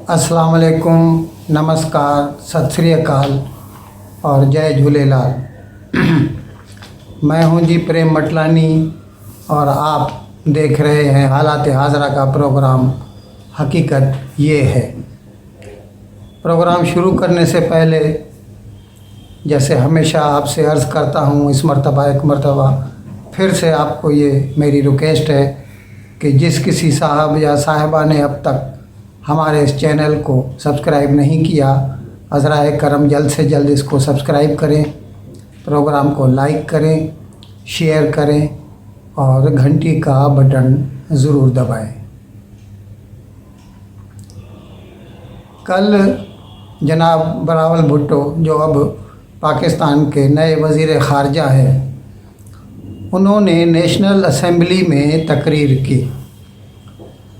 अस्सलाम वालेकुम, नमस्कार, सत श्री अकाल और जय झूलेलाल। मैं हूं जी प्रेम मटलानी और आप देख रहे हैं हालात हाजरा का प्रोग्राम हकीकत ये है। प्रोग्राम शुरू करने से पहले जैसे हमेशा आपसे अर्ज़ करता हूं, इस मर्तबा एक मर्तबा फिर से आपको ये मेरी रिक्वेस्ट है कि जिस किसी साहब या साहिबा ने अब तक हमारे इस चैनल को सब्सक्राइब नहीं किया, अज़राए करम जल्द से जल्द इसको सब्सक्राइब करें, प्रोग्राम को लाइक करें, शेयर करें और घंटी का बटन ज़रूर दबाएं। कल जनाब बिलावल भुट्टो जो अब पाकिस्तान के नए वज़ीर ख़ारजा हैं, उन्होंने नेशनल असेंबली में तकरीर की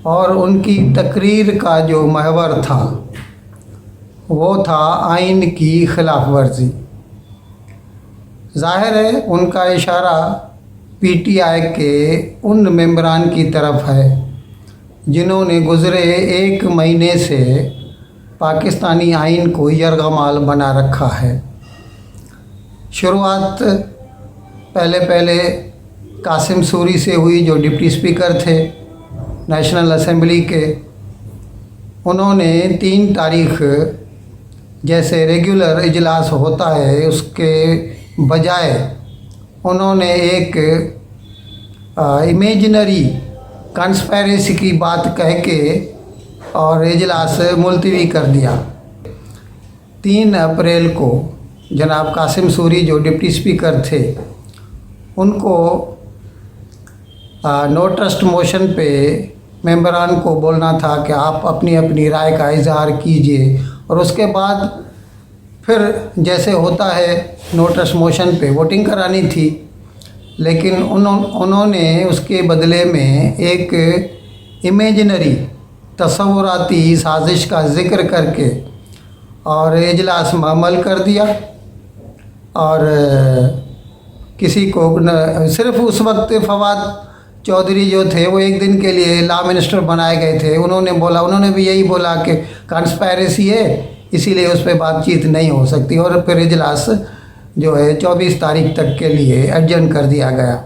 और उनकी तकरीर का जो महवर था वो था आइन की खिलाफ वर्जी। ज़ाहिर है उनका इशारा पीटीआई के उन मेंबरान की तरफ है जिन्होंने गुज़रे एक महीने से पाकिस्तानी आइन को यरगमाल बना रखा है। शुरुआत पहले कासिम सूरी से हुई जो डिप्टी स्पीकर थे नेशनल असेंबली के। उन्होंने 3 तारीख जैसे रेगुलर इजलास होता है उसके बजाय उन्होंने एक इमेजिनरी कंस्पेरेसी की बात कह के और इजलास मुलतवी कर दिया। 3 अप्रैल को जनाब कासिम सूरी जो डिप्टी स्पीकर थे उनको नो ट्रस्ट मोशन पे मेंबरान को बोलना था कि आप अपनी अपनी राय का इजहार कीजिए और उसके बाद फिर जैसे होता है नो ट्रस्ट मोशन पे वोटिंग करानी थी। लेकिन उन्होंने उसके बदले में एक इमेजिनरी तसव्वुराती साजिश का ज़िक्र करके और इजलास मुअम्मल कर दिया। और किसी को सिर्फ उस वक्त फवाद चौधरी जो थे वो एक दिन के लिए लॉ मिनिस्टर बनाए गए थे। उन्होंने भी यही बोला कि कॉन्स्पायरेसी है, इसीलिए उस पर बातचीत नहीं हो सकती और फिर इजलास जो है 24 तारीख तक के लिए एडजर्न कर दिया गया।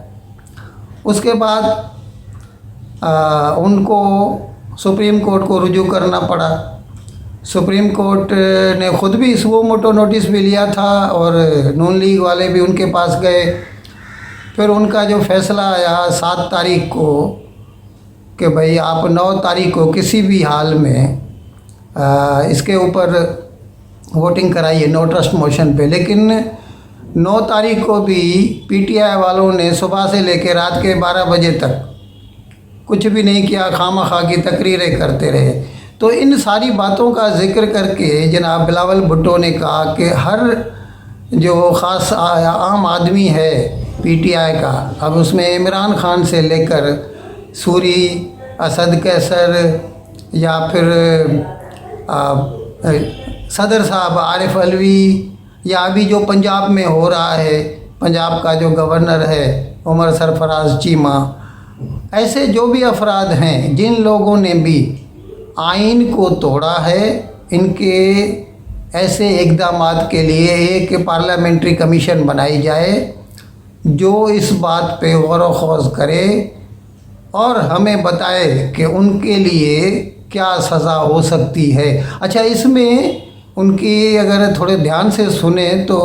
उसके बाद उनको सुप्रीम कोर्ट को रुजू करना पड़ा। सुप्रीम कोर्ट ने ख़ुद भी वो मोटो नोटिस भी लिया था और नून लीग वाले भी उनके पास गए। फिर उनका जो फ़ैसला आया 7 तारीख को कि भाई आप 9 तारीख को किसी भी हाल में इसके ऊपर वोटिंग कराइए नो ट्रस्ट मोशन पे। लेकिन 9 तारीख को भी पीटीआई वालों ने सुबह से लेकर रात के 12 बजे तक कुछ भी नहीं किया, खामखा की तकरीरें करते रहे। तो इन सारी बातों का जिक्र करके जनाब बिलावल भुट्टो ने कहा कि हर जो ख़ास आम आदमी है पीटीआई का, अब उसमें इमरान खान से लेकर सूरी, असद कैसर या फिर सदर साहब आरिफ अलवी या अभी जो पंजाब में हो रहा है, पंजाब का जो गवर्नर है उमर सरफराज चीमा, ऐसे जो भी अफराद हैं जिन लोगों ने भी आइन को तोड़ा है, इनके ऐसे इक़दामात के लिए एक पार्लियामेंट्री कमीशन बनाई जाए जो इस बात पे गौर व खौज़ करे और हमें बताए कि उनके लिए क्या सज़ा हो सकती है। अच्छा, इसमें उनकी अगर थोड़े ध्यान से सुने तो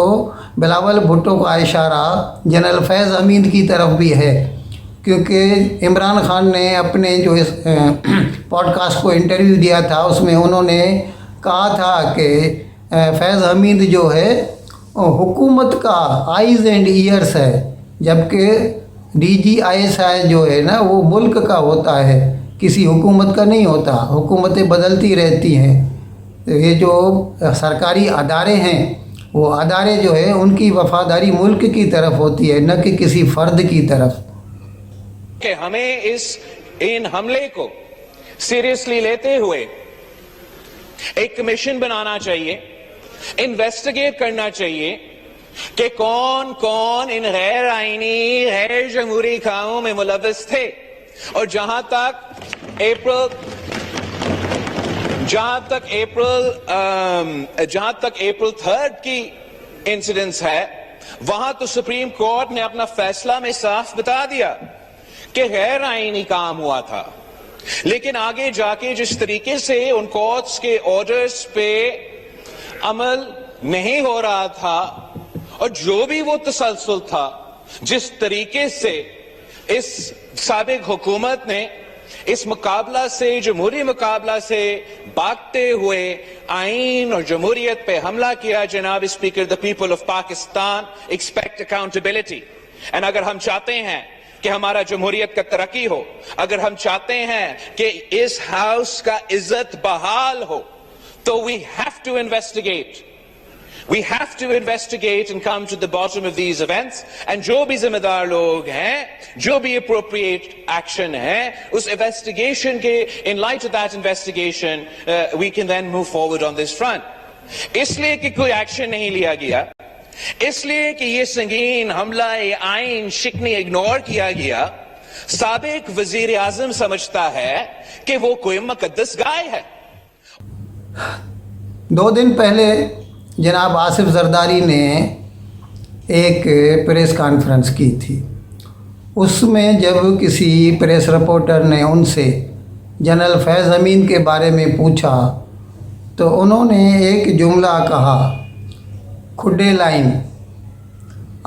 बिलावल भुट्टो का इशारा जनरल फैज़ हमीद की तरफ भी है, क्योंकि इमरान खान ने अपने जो इस पॉडकास्ट को इंटरव्यू दिया था उसमें उन्होंने कहा था कि फैज़ हमीद जो है हुकूमत का आइज़ एंड ईयर्स है, जबकि DGISI जो है ना वो मुल्क का होता है, किसी हुकूमत का नहीं होता। हुकूमतें बदलती रहती हैं। तो ये जो सरकारी अदारे हैं वो अदारे जो है उनकी वफादारी मुल्क की तरफ होती है, न कि किसी फ़र्द की तरफ। कि हमें इन हमले को सीरियसली लेते हुए एक कमीशन बनाना चाहिए, इन्वेस्टिगेट करना चाहिए कि कौन कौन इन गैर आईनी गैर जमहूरी कामों में मुलव्वस थे। और जहां तक अप्रैल जहां तक अप्रैल 3 की इंसिडेंस है, वहां तो सुप्रीम कोर्ट ने अपना फैसला में साफ बता दिया कि गैर आईनी काम हुआ था, लेकिन आगे जाके जिस तरीके से उन कोर्ट्स के ऑर्डर्स पे अमल नहीं हो रहा था और जो भी वो तसलसल था, जिस तरीके से इस साबिक हुकूमत ने इस मुकाबला से, जमहूरी मुकाबला से भागते हुए आइन और जमहूरियत पे हमला किया, जनाब speaker, the people of Pakistan expect accountability. And अगर हम चाहते हैं कि हमारा जमहूरियत का तरक्की हो, अगर हम चाहते हैं कि इस हाउस का इज्जत बहाल हो, तो we have to investigate. We have to investigate and come to the bottom of these events, and जो भी जिम्मेदार लोग हैं, जो भी appropriate action है, उस investigation के, in light of that investigation, we can then move forward on this front. इसलिए कि कोई action नहीं लिया गया, इसलिए कि ये संगीन हमला, ये आइन शिकनी इग्नोर किया गया, साबिक वजीर आजम समझता है कि वो कोई मुकद्दस गाय है। 2 दिन पहले जनाब आसिफ जरदारी ने एक प्रेस कॉन्फ्रेंस की थी। उसमें जब किसी प्रेस रिपोर्टर ने उनसे जनरल फैज़ अमीन के बारे में पूछा, तो उन्होंने एक जुमला कहा, खुड्डे लाइन।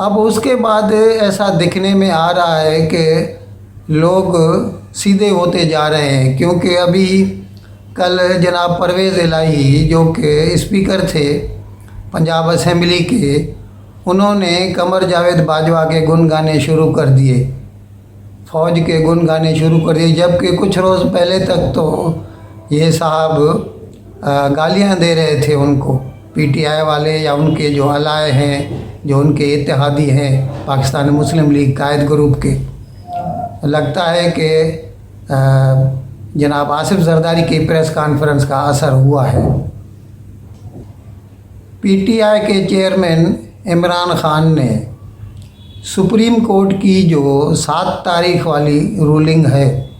अब उसके बाद ऐसा दिखने में आ रहा है कि लोग सीधे होते जा रहे हैं, क्योंकि अभी कल जनाब परवेज़ इलाही जो कि स्पीकर थे पंजाब असेंबली के, उन्होंने कमर जावेद बाजवा के गुन गाने शुरू कर दिए, फ़ौज के गुन गाने शुरू कर दिए, जबकि कुछ रोज़ पहले तक तो ये साहब गालियां दे रहे थे उनको, पीटीआई वाले या उनके जो अलाए हैं, जो उनके इत्तेहादी हैं पाकिस्तान मुस्लिम लीग कायद ग्रुप के। लगता है कि जनाब आसिफ जरदारी की प्रेस कॉन्फ्रेंस का असर हुआ है। पीटीआई के चेयरमैन इमरान खान ने सुप्रीम कोर्ट की जो 7 तारीख वाली रूलिंग है,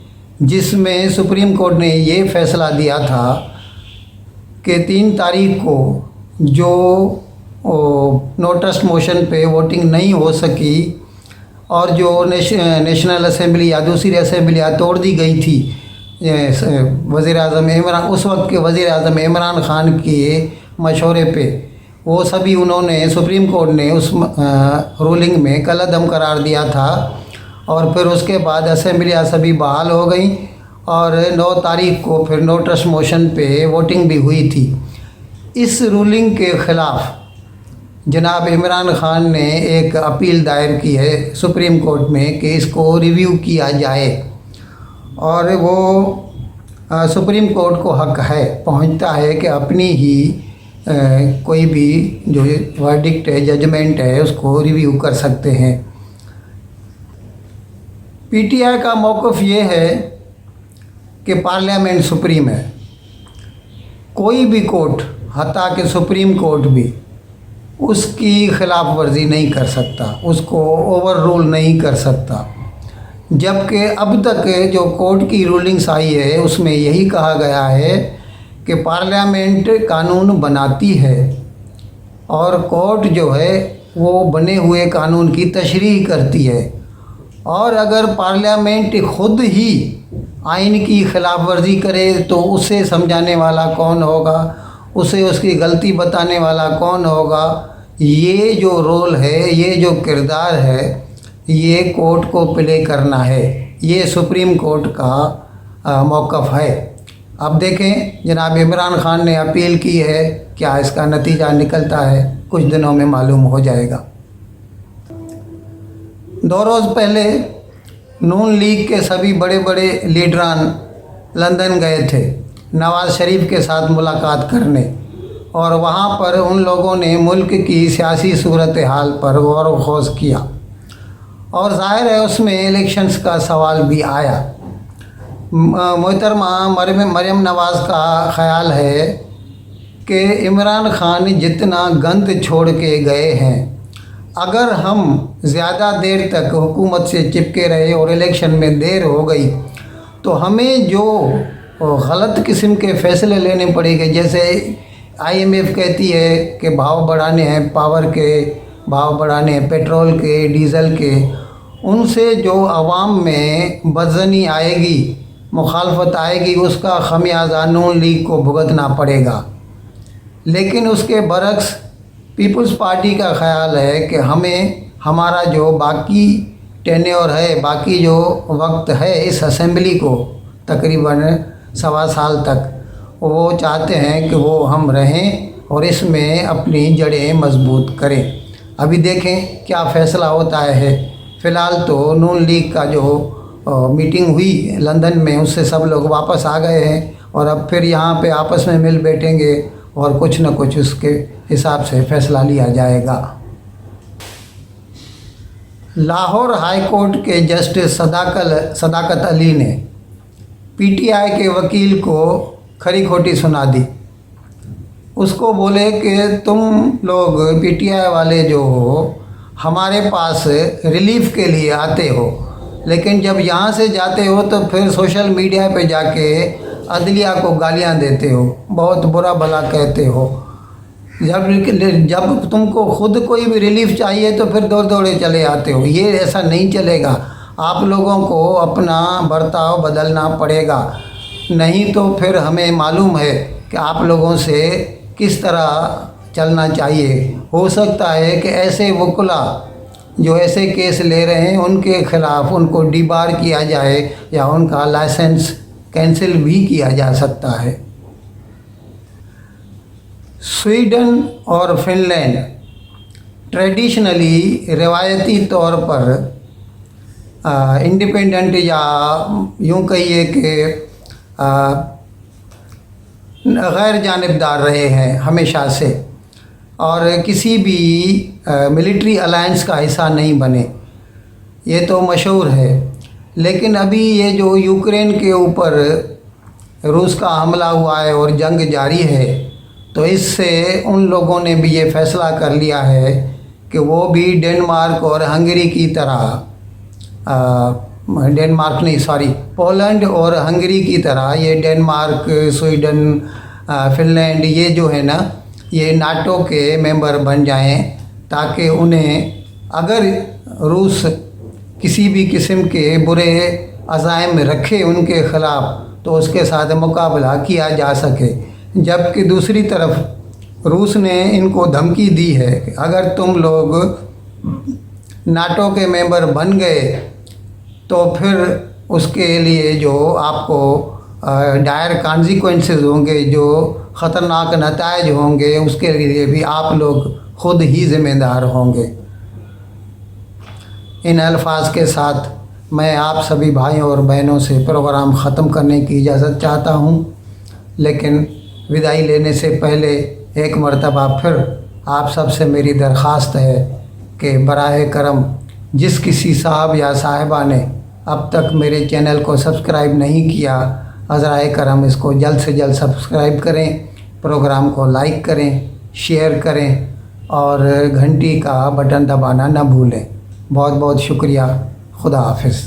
जिसमें सुप्रीम कोर्ट ने ये फैसला दिया था कि 3 तारीख को जो नो ट्रस्ट मोशन पे वोटिंग नहीं हो सकी और जो नेशनल असेंबली या दूसरी असेंबलियाँ तोड़ दी गई थी वज़ीर आज़म इमरान, उस वक्त के वज़ीर आज़म इमरान खान के मशवरे पे, वो सभी उन्होंने, सुप्रीम कोर्ट ने उस रूलिंग में कलअदम करार दिया था। और फिर उसके बाद असेंबलियाँ सभी बहाल हो गई और 9 तारीख को फिर नो ट्रस्ट मोशन पे वोटिंग भी हुई थी। इस रूलिंग के ख़िलाफ़ जनाब इमरान खान ने एक अपील दायर की है सुप्रीम कोर्ट में कि इसको रिव्यू किया जाए, और वो सुप्रीम कोर्ट को हक है, पहुंचता है कि अपनी ही कोई भी जो वर्डिक्ट है, जजमेंट है, उसको रिव्यू कर सकते हैं। पीटीआई का मौक़िफ़ ये है कि पार्लियामेंट सुप्रीम है, कोई भी कोर्ट, हत्ता कि सुप्रीम कोर्ट भी उसकी ख़िलाफ़ वर्जी नहीं कर सकता, उसको ओवर रूल नहीं कर सकता। जबकि अब तक जो कोर्ट की रूलिंग्स आई है उसमें यही कहा गया है कि पार्लियामेंट कानून बनाती है और कोर्ट जो है वो बने हुए कानून की तशरीह करती है, और अगर पार्लियामेंट खुद ही आइन की ख़िलाफ़ वर्जी करे तो उसे समझाने वाला कौन होगा, उसे उसकी गलती बताने वाला कौन होगा। ये जो रोल है, ये जो किरदार है, ये कोर्ट को प्ले करना है। ये सुप्रीम कोर्ट का मौक़िफ़ है। अब देखें, जनाब इमरान खान ने अपील की है, क्या इसका नतीजा निकलता है, कुछ दिनों में मालूम हो जाएगा। 2 रोज़ पहले नून लीग के सभी बड़े बड़े लीडरान लंदन गए थे नवाज़ शरीफ के साथ मुलाकात करने, और वहाँ पर उन लोगों ने मुल्क की सियासी सूरत हाल पर गौर व खोज किया, और ज़ाहिर है उसमें इलेक्शंस का सवाल भी आया। मोहतरमा मरियम नवाज़ का ख़याल है कि इमरान खान जितना गंद छोड़ के गए हैं, अगर हम ज़्यादा देर तक हुकूमत से चिपके रहे और इलेक्शन में देर हो गई तो हमें जो वो गलत किस्म के फैसले लेने पड़ेंगे। जैसे IMF कहती है कि भाव बढ़ाने हैं, पावर के भाव बढ़ाने हैं, पेट्रोल के, डीज़ल के, उनसे जो आवाम में बदज़नी आएगी, मुखालफत आएगी, उसका खमियाजा नून लीग को भुगतना पड़ेगा। लेकिन उसके बरक्स पीपल्स पार्टी का ख्याल है कि हमें हमारा जो बाकी टेन्योर है, बाकी जो वक्त है इस असेंबली को, तकरीबन 1.25 साल तक, वो चाहते हैं कि वो हम रहें और इसमें अपनी जड़ें मजबूत करें। अभी देखें क्या फ़ैसला होता है। फ़िलहाल तो नून लीग का जो मीटिंग हुई लंदन में, उससे सब लोग वापस आ गए हैं और अब फिर यहाँ पे आपस में मिल बैठेंगे और कुछ न कुछ उसके हिसाब से फ़ैसला लिया जाएगा। लाहौर हाई कोर्ट के जस्टिस सदाकत अली ने PTI के वकील को खरी खोटी सुना दी। उसको बोले कि तुम लोग PTI वाले जो हो हमारे पास रिलीफ के लिए आते हो, लेकिन जब यहाँ से जाते हो तो फिर सोशल मीडिया पे जाके अदलिया को गालियाँ देते हो, बहुत बुरा भला कहते हो। जब तुमको खुद कोई भी रिलीफ चाहिए तो फिर दौड़े चले आते हो। ये ऐसा नहीं चलेगा। आप लोगों को अपना बर्ताव बदलना पड़ेगा, नहीं तो फिर हमें मालूम है कि आप लोगों से किस तरह चलना चाहिए। हो सकता है कि ऐसे वकीला जो ऐसे केस ले रहे हैं उनके ख़िलाफ़ उनको डिबार किया जाए या उनका लाइसेंस कैंसिल भी किया जा सकता है। स्वीडन और फिनलैंड ट्रेडिशनली रिवायती तौर पर इंडिपेंडेंट या यूँ कहिए कि गैर जानिबदार रहे हैं हमेशा से और किसी भी मिलिट्री अलायंस का हिस्सा नहीं बने, ये तो मशहूर है। लेकिन अभी ये जो यूक्रेन के ऊपर रूस का हमला हुआ है और जंग जारी है, तो इससे उन लोगों ने भी ये फ़ैसला कर लिया है कि वो भी डेनमार्क और हंगरी की तरह पोलैंड और हंगरी की तरह ये डेनमार्क, स्वीडन, फिनलैंड ये जो है ना, ये नाटो के मेंबर बन जाएं, ताकि उन्हें अगर रूस किसी भी किस्म के बुरे अज़ाइम रखे उनके ख़िलाफ़ तो उसके साथ मुकाबला किया जा सके। जबकि दूसरी तरफ रूस ने इनको धमकी दी है कि अगर तुम लोग नाटो के मेंबर बन गए तो फिर उसके लिए जो आपको डायर कॉन्सिक्वेंसेस होंगे, जो ख़तरनाक नताइज होंगे, उसके लिए भी आप लोग खुद ही ज़िम्मेदार होंगे। इन अल्फाज के साथ मैं आप सभी भाइयों और बहनों से प्रोग्राम ख़त्म करने की इजाज़त चाहता हूँ, लेकिन विदाई लेने से पहले एक मरतबा फिर आप सब से मेरी दरख्वास्त है कि बराए करम जिस किसी साहब या साहिबा ने अब तक मेरे चैनल को सब्सक्राइब नहीं किया, अज़राए करम इसको जल्द से जल्द सब्सक्राइब करें, प्रोग्राम को लाइक करें, शेयर करें और घंटी का बटन दबाना न भूलें। बहुत बहुत शुक्रिया। खुदा हाफिज़।